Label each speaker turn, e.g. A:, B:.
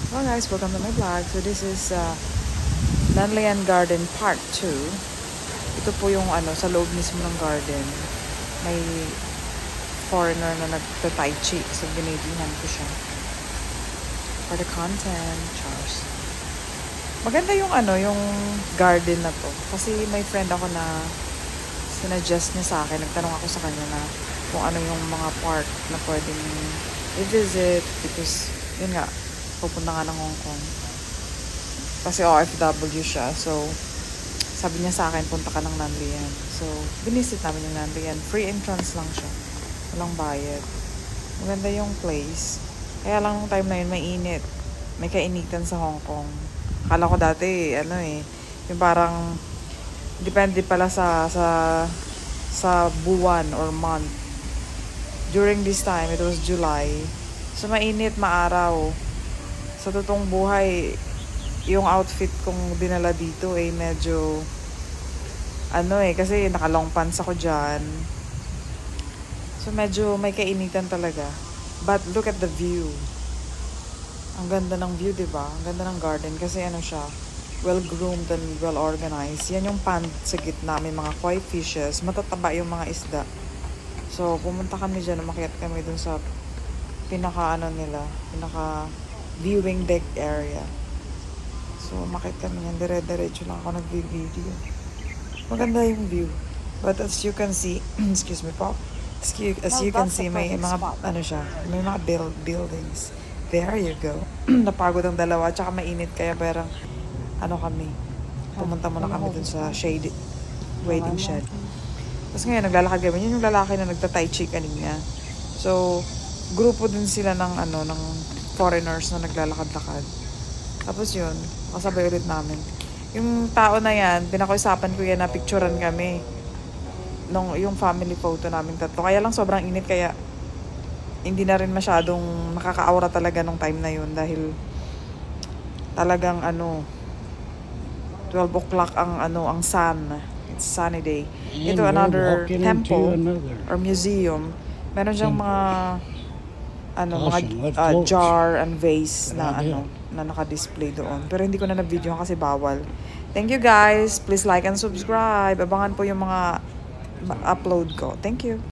A: Hello guys, welcome to my vlog. So this is Nanlayan Garden Part 2. Ito po yung sa loob mismo ng garden. May foreigner na nagta-tai chi. So binibigyan ko siya. For the content, Charles. Maganda yung yung garden na to. Kasi may friend ako na sinuggest niya sa akin. Nagtanong ako sa kanya na kung ano yung mga part na pwedeng i-visit. Because yun nga, pupunta nga ng Hong Kong. Kasi OFW siya. So, sabi niya sa akin, punta ka ng Nanlayan. So, binisit namin yung Nanlayan. Free entrance lang siya. Walang bayad. Maganda yung place. Kaya lang nung time na yun, mainit. May kainitan sa Hong Kong. Akala ko dati, yung parang, depende pala sa buwan or month. During this time, it was July. So, mainit, maaraw. Sa totoong buhay, yung outfit kong dinala dito medyo kasi naka-long pants ako dyan. So medyo may kainitan talaga. But look at the view. Ang ganda ng view, diba? Ang ganda ng garden kasi siya, well-groomed and well-organized. Yan yung pond sa gitna, may mga koi fishes, matataba yung mga isda. So pumunta kami dyan, umakyat kami dun sa pinaka viewing deck area. So, makita kami yan. Dire-diretso lang ako nag-video. Maganda yung view. But as you can see, excuse me po. As you can see, may mga, siya, may mga buildings. There you go. Napagod ang dalawa. Tsaka mainit kaya parang, kami. Pumunta muna kami dun sa shade, waiting shed. Tapos ngayon, naglalakad kami. Yun yung lalaki na nagta-tai chi kanina. So, grupo din sila ng foreigners na naglalakad-lakad. Tapos yun, kasabay ulit namin. Yung tao na yan, pinakusapan ko yan na picturean kami. Yung family photo namin tatlo. Kaya lang sobrang init, kaya hindi na rin masyadong nakaka-aura talaga nung time na yun. Dahil talagang 12 o'clock ang sun. It's sunny day. Ito another temple or museum. Meron siyang mga jar and vase na na naka-display doon. Pero hindi ko na na-video kasi bawal. Thank you guys. Please like and subscribe. Abangan po yung mga upload ko. Thank you.